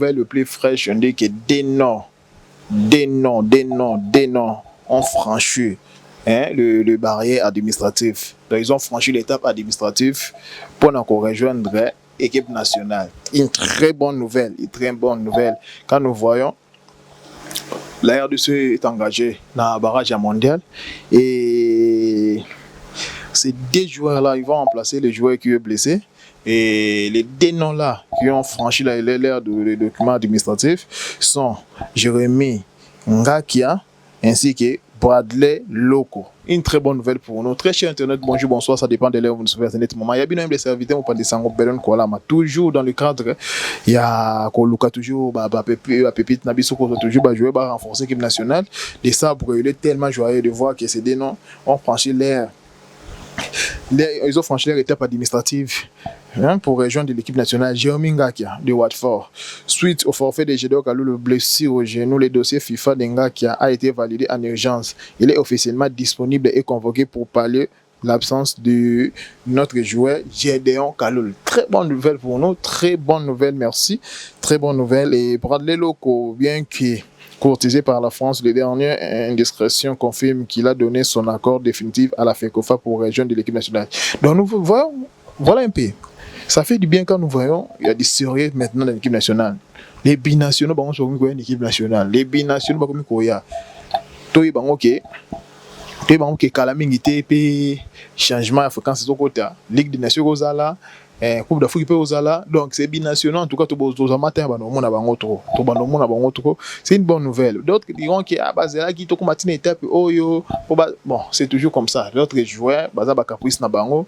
nouvelle le plus fraîche, on dit que des noms ont franchi le barrière administratif. Donc, ils ont franchi l'étape administrative pour nous rejoindre l'équipe nationale. Une très bonne nouvelle, Quand nous voyons la RDC est engagée dans le barrage mondial et ces deux joueurs-là, ils vont remplacer les joueurs qui sont blessés. Et les deux noms-là qui ont franchi l'ère du document administratif sont Jérémy Ngakia ainsi que Bradley Loko. Une très bonne nouvelle pour nous. Très cher Internet, bonjour, bonsoir, ça dépend de l'heure où vous nous suivez à ce moment. Il y a bien des serviteurs, on parle de Sango Belon Kolama. Toujours dans le cadre, il y a Koluka, toujours, Pépite Nabiso, toujours jouer, renforcer l'équipe nationale. Et ça, il est tellement joyeux de voir que ces deux noms ont franchi l'ère. Ils ont franchi leur étape administrative pour rejoindre l'équipe nationale. Jérémy Ngakia de Watford. Suite au forfait de Gédéon Kalulu, blessure au genou, le dossier FIFA de Ngakia a été validé en urgence. Il est officiellement disponible et convoqué pour pallier l'absence de notre joueur Gédéon Kalulu. Très bonne nouvelle pour nous, très bonne nouvelle, merci. Très bonne nouvelle. Et Bradley Loko, bien que courtisé par la France, les dernières indiscrétions confirment qu'il a donné son accord définitif à la FECOFA pour rejoindre l'équipe nationale. Donc nous voyons, voilà un peu. Ça fait du bien quand nous voyons, il y a des sérieux maintenant dans l'équipe nationale. Les binationaux, bah, on se retrouve dans l'équipe nationale. Les binationaux, bah, comme Koya. Toi, bah, ok. Toi, bah, ok, calamité, puis changement, fréquence, c'est au côté. Ligue des Nations, Rosala. Coupe d'Afrique peut aux ala, donc c'est binational. En tout cas, c'est une bonne nouvelle. D'autres diront que bon, c'est toujours comme ça. D'autres joueurs, caprice na bango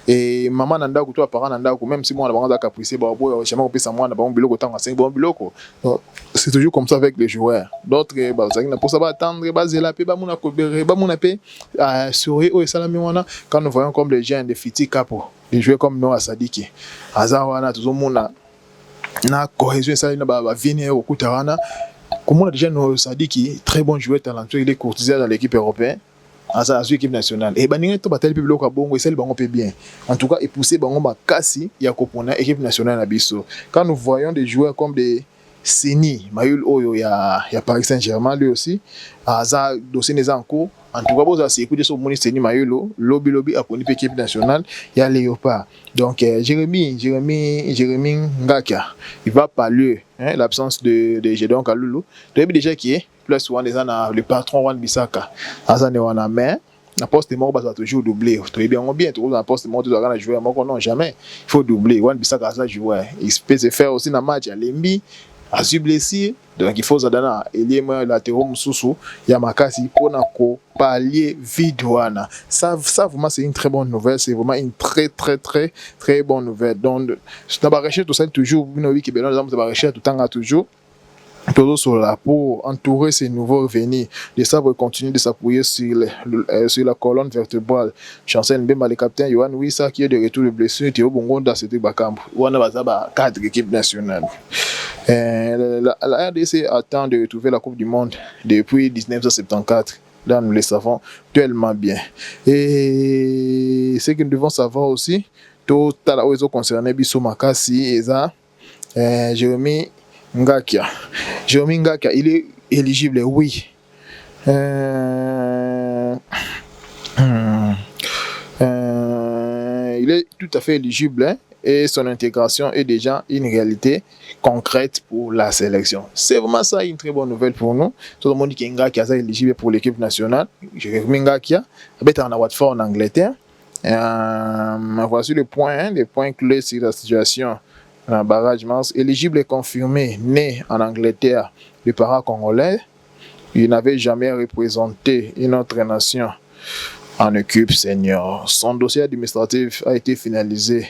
et maman nanda kuto parent nanda ku même si moi na bango caprice ba boy jamais on ça moi na bango biloko tanga 5 bon biloko. C'est toujours comme ça avec les joueurs. D'autres pour ça attendre bazela pe ba muna ko ba muna pe sourire au salami wana quand nous voyons comme les gens de Fiti Capo. Les joueurs comme Noah Sadiki, Azawana, tout le monde na cohésion, ça va venir au Koutawana. Comment déjà Noah Sadiki, très bon joueur talentueux, il est courtisé dans l'équipe européenne, à l'équipe nationale. Et ben, il est battu le bloc à bon, et celle bango peut bien. En tout cas, et pousser bango Bakassi, il y a Kopona, équipe nationale à Bissau. Quand nous voyons des joueurs comme des Seni, Mayul Oyo, il y a Paris Saint-Germain lui aussi, Aza dossier des en cours. En tout cas, vous avez écouté ce moni Seni Mayulo, lobby à pour l'équipe nationale, il y a Léopard. Donc Jérémy Ngakia, il va pallier l'absence de Gédéon Kalulu. Tu as déjà qui est plus souvent des le patron Wan Bissaka. Azane wana mais la poste de mort va toujours doubler. Tu es bien tu la poste de mort tu dois jouer non jamais. Il faut doubler. Wan Bissaka ça jouer. Il peut se faire aussi dans match à Lembi. A su blessé, donc il faut zadana eliema latéraux mususu ya makasi pour ko pallier vidouana. Ça vraiment c'est une très bonne nouvelle, c'est vraiment une très bonne nouvelle. Donc na ba recherche tout ça toujours nous oui que ben nous ba recherche tout temps toujours sur la pour entourer ces nouveaux venus. De ça, va continuer de s'appuyer sur la colonne vertébrale. Chancel Mbemba, le capitaine Yohan Wissa, qui est de retour de blessure, Théo Bongonda, c'était Bakambu. Ouana Bazaba, 4 équipes nationales. La RDC attend de retrouver la Coupe du Monde depuis 1974. Là, nous le savons tellement bien. Et ce que nous devons savoir aussi, tout à l'heure, ils ont concerné Bissou Makassi et ça, Jérémy Ngakia. Jérémy Ngakia, il est éligible, oui. Il est tout à fait éligible hein, et son intégration est déjà une réalité concrète pour la sélection. C'est vraiment ça une très bonne nouvelle pour nous. Tout le monde dit que Ngakia est éligible pour l'équipe nationale. Jérémy Ngakia habite en Watford en Angleterre. Voici les points clés sur la situation. Un barrage Mars, éligible et confirmé, né en Angleterre, de parents congolais, il n'avait jamais représenté une autre nation en équipe senior. Son dossier administratif a été finalisé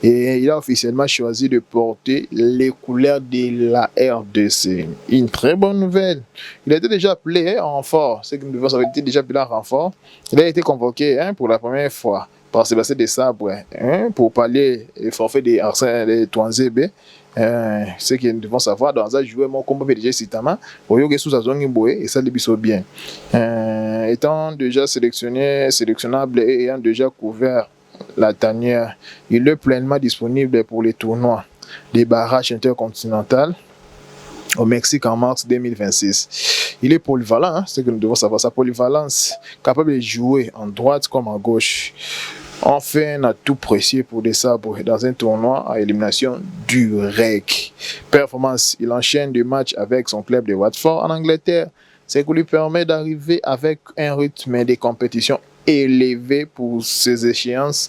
et il a officiellement choisi de porter les couleurs de la RDC. Une très bonne nouvelle. Il a été déjà appelé en renfort, c'est que nous devons savoir qu'il était déjà appelé en renfort. Il a été convoqué pour la première fois par Sébastien Desabre pour parler des forfaits des Arsène de Touanzébé. Ce que nous devons savoir dans un joueur mon combat déjà citama au yoga sous sa zone et ça les biso bien. Étant déjà sélectionnable et ayant déjà couvert la tanière, il est pleinement disponible pour les tournois des barrages intercontinentaux au Mexique en mars 2026. Il est polyvalent, hein, c'est ce que nous devons savoir. Sa polyvalence, capable de jouer en droite comme en gauche. Enfin, un atout précieux pour des sabres dans un tournoi à élimination directe. Performance, il enchaîne des matchs avec son club de Watford en Angleterre. Ce qui lui permet d'arriver avec un rythme et des compétitions élevés pour ces échéances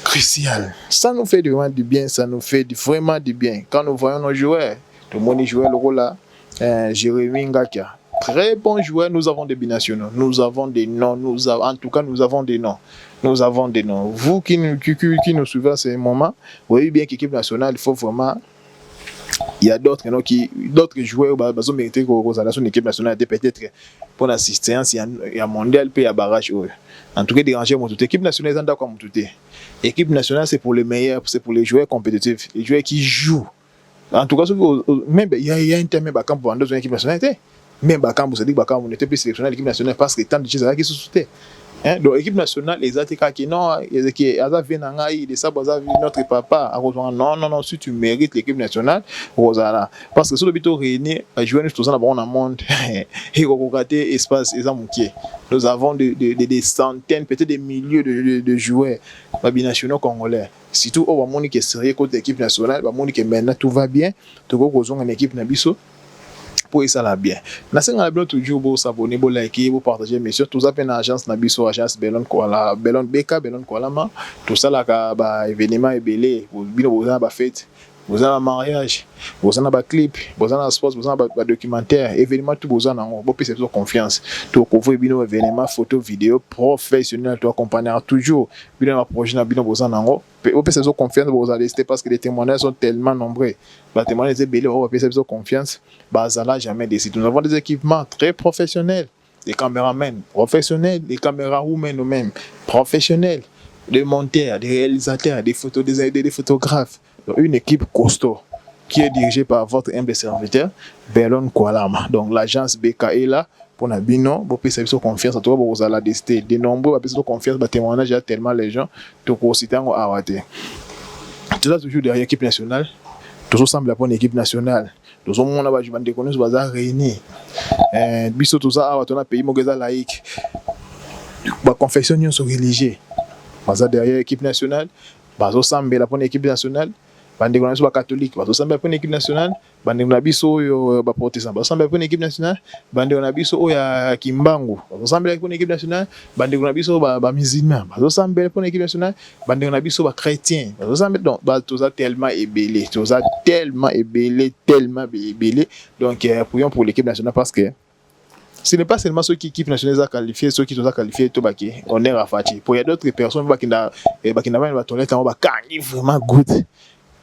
cruciales. Ça nous fait vraiment du bien, ça nous fait vraiment du bien. Quand nous voyons nos joueurs, tout le monde jouait le rôle là, Jérémy Ngakia. Très bon joueur, nous avons des binationaux, nous avons des noms, en tout cas nous avons des noms. Nous avons des noms. Vous qui nous suivez à ce moment, vous voyez bien qu'équipe nationale, il faut vraiment. Il y a d'autres joueurs qui ont mérité que l'équipe nationale peut-être pour l'assistance, il y a mondial, puis il y a barrage. En tout cas, déranger mon tout. L'équipe nationale, c'est d'accord mon tout. L'équipe nationale, c'est pour les meilleurs, c'est pour les joueurs compétitifs, les joueurs qui jouent. En tout cas, même il y a un terme Bakam pour une équipe nationale. Même Bakam, vous savez que Bakam n'était plus sélectionné à l'équipe nationale parce que tant de choses qui se soutaient. Hein? Donc l'équipe nationale, les attaquants qui non, qui avaient notre papa, non, si tu mérites l'équipe nationale, Rosala. Parce que sur le bureau réuni, jouer nous tous dans le monde, et regarder espace, nous avons des centaines, peut-être des milliers de joueurs binationaux congolais. Surtout au moment qui est sérieux contre l'équipe nationale, au moment qui maintenant tout va bien, tout le monde une équipe nabiso. Pour ça là bien. Na senga bien toujours pour s'abonner, pour liker, pour partager mais surtout ça peine agence Nabiso agence Bellon Koala, Bellon Beka, Bellon Koala ma tout ça là ka événement est belé, pour bino boza ba fête, boza na mariage, boza na ba clip, boza na sport, boza na ba documentaire, événement tout boza na on peut faire confiance. To couvrir bino événement photo vidéo professionnel to accompagner toujours bino na projet na bino boza na on peut faire confiance boza rester parce que les témoignages sont tellement nombreux. Les témoignages belé on peut faire confiance. Bazala jamais décidé. Nous avons des équipements très professionnels, des caméramens professionnels, des camérawomen nous-mêmes professionnels, des monteurs, des réalisateurs, des photographes. Donc, une équipe costaud qui est dirigée par votre humble serviteur, Bellon Koalama. Donc l'agence BK est là pour Nabino, pour payer confiance à toi, pour la décider. De nombreux payer confiance, pour témoigner tellement les gens, donc aussi tant à rater. Tout ça toujours derrière l'équipe nationale. Tout semble pour une équipe nationale. Tout le monde a joué des connaissances bazar réunis. Biso tout ça a pays mogeza laïque. Ba confession sont religieux. Bazar derrière l'équipe nationale. Bazo semble pour une équipe nationale. Bande connaissances ba catholique. Bazo semble pour une équipe nationale. Bande na biso yo ba protestant. Bazo semble pour une équipe nationale. Bande na biso o ya kimbangu. Bazo semble pour une équipe nationale. Bande na biso ba musulman. Bazo semble pour une équipe nationale. Bande na biso ba chrétien. Bazo semble donc tout ça tellement ébélé. Tout ça tellement ébélé. Donc prions pour l'équipe nationale parce que ce n'est pas seulement ceux qui équipe nationale a qualifié, ceux qui sont qualifiés tout baki on est rafati. Pour il y a d'autres personnes qui n'a pas toilette en bas vraiment good.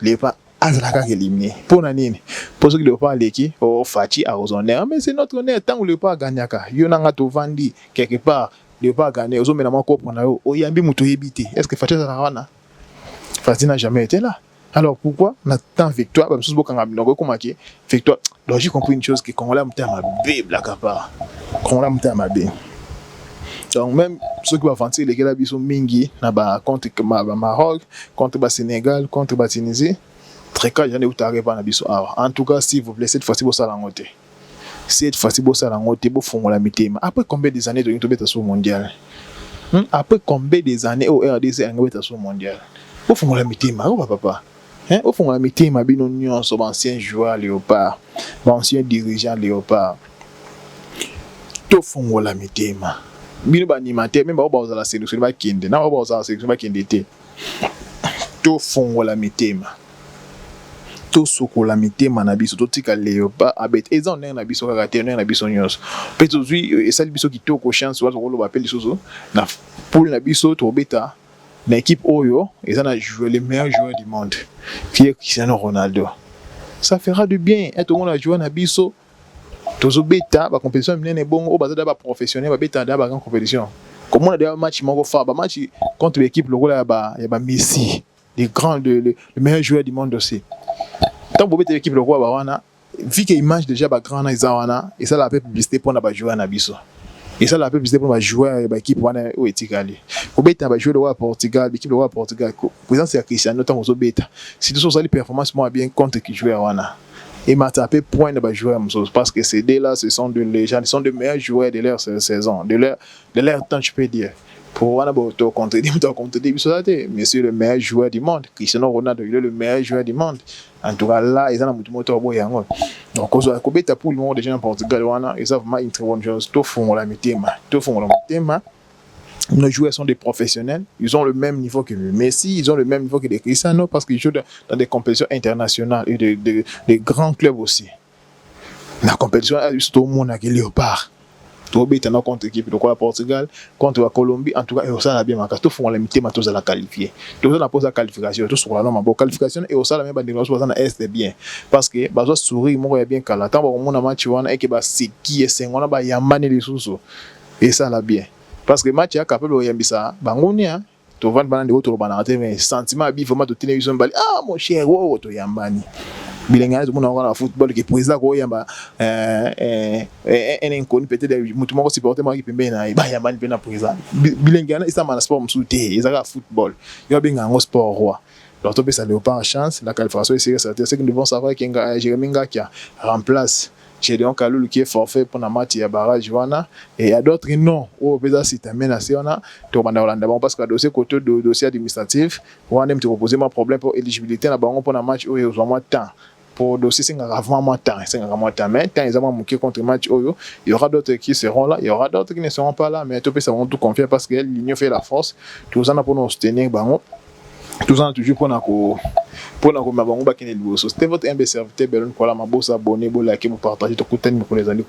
Les pas azalaka éliminé. Pour nanine. Pour ceux qui ne pas l'équipe au fati à aux honneurs, mais c'est notre honneur tant que le pas gagnaka. Yo nanga to vandi quelque part, le pas gagner aux hommes na ko prendre o yambi muto yebité. Est-ce que fati ça wana? Fati n'a jamais été là. Alors pourquoi on attend victoire parce que beaucoup ngabino ko marqué victoire. Donc j'ai compris une chose que Congolais muta ma bible la capa. Congolais muta ma bible. Donc même ceux qui vont avancer les gars sont mingi na ba contre Maroc, contre ba Sénégal, contre ba Tunisie. Très cas j'en ai outaré pas na biso awa. En tout cas s'il vous plaît cette fois-ci vous ça la ngote. Cette fois-ci vous ça la ngote pour fongola mitema. Après combien des années de tomber sur mondial? Après combien des années au RDC ngabeta sur mondial? Pour fongola mitema ou papa? Hein, au fond, la métier m'a bien union sur ancien joueur Léopard, ancien dirigeant Léopard. Tout fond la métier ma. Bien animateur même pas la sélection va kinde, na pas la sélection va kinde té. Tout fond la métier ma. Tout soko la métier ma na biso tout tika Léopard abet. Et ça on est na biso raté, on est na biso nyos. Peut-être aujourd'hui et ça biso qui to ko chance soit on va appeler soso na pour na biso to beta. L'équipe Oyo, ils ont joué les meilleurs joueurs du monde, qui est Cristiano Ronaldo. Ça fera du bien. Et tout le monde a joué à Nabiso. Tout le bêta, la compétition est bon, au bas de la professionnel, la bêta de la grande compétition. Comme on a déjà match, match contre l'équipe, le rôle il y a Messi, le meilleur joueur du monde aussi. Tant que l'équipe, le roi, vu qu'il mange déjà grand, et ça la publicité pour jouer à Nabiso. Et ça la publicité pour jouer à l'équipe où est allé. Pour bêta jouer le roi à Portugal, l'équipe le roi à Portugal. Présent c'est Cristiano tant aux bêta. Si tout ça les performances moins bien contre qui joue à Wana. et m'a tapé point de joueurs parce que ces deux-là, ce sont des légendes, ils sont des meilleurs joueurs de leur saison, de leur temps, je peux dire. Pour moi, mais c'est le meilleur joueur du monde. Cristiano Ronaldo, il est le meilleur joueur du monde. En tout cas, là, ils ont un moteur boy. Donc, on a combien pour le monde déjà en Portugal, ils ont vraiment une très bonne chose. Tout font la thème. Nos joueurs sont des professionnels, ils ont le même niveau que Messi, ils ont le même niveau que les Cristiano parce qu'ils jouent dans des compétitions internationales et des grands clubs aussi. La compétition, tout le monde a qui léopard. Tout le monde contre l'équipe de Portugal, contre la Colombie, en tout cas, et ça, bien, tout font la mitema, tous à la qualifier. Tout ça, on pose la qualification, tout sur la norme, bon, qualification, et au ça, la même bandération, ça, est bien. Parce que, bah, ça, souris, moi, bien, qu'à la temps, on a un match, et que, bah, c'est qui est, c'est, on a, bah, yamane les sous, et ça, là, bien. Parce que match est capable de yambisa bangonia to vendre bana de autres bana mais sentiment bi vraiment de télévision bali mon cher wo to yambani bilenga tout monde on football qui président ko yamba inconnu peut-être mutu moko supporter moi qui pembe na ba yambani pe na président bilenga na isa mana sport msute ezaka football yo benga ngo sport roi. Alors to ça léopard chance la qualification est sérieuse c'est que nous devons savoir que Jérémy Ngakia remplace Gédéon Kalulu qui est forfait pour la match à barrage et il y a d'autres non au Béza si t'amènes à Siona tu vas dans parce que le dossier côté de dossier administratif on a même te proposer un problème pour éligibilité là pour la match où il y a vraiment temps pour dossier c'est vraiment temps mais quand ils ont manqué contre match il y aura d'autres qui seront là il y aura d'autres qui ne seront pas là mais tout ça va tout confier parce que l'union fait la force tout ça pour nous soutenir tout ça toujours pour nous c'était votre MB serviteur Belon pour la mabosa abonné pour liker pour partager tout contenu pour les amis.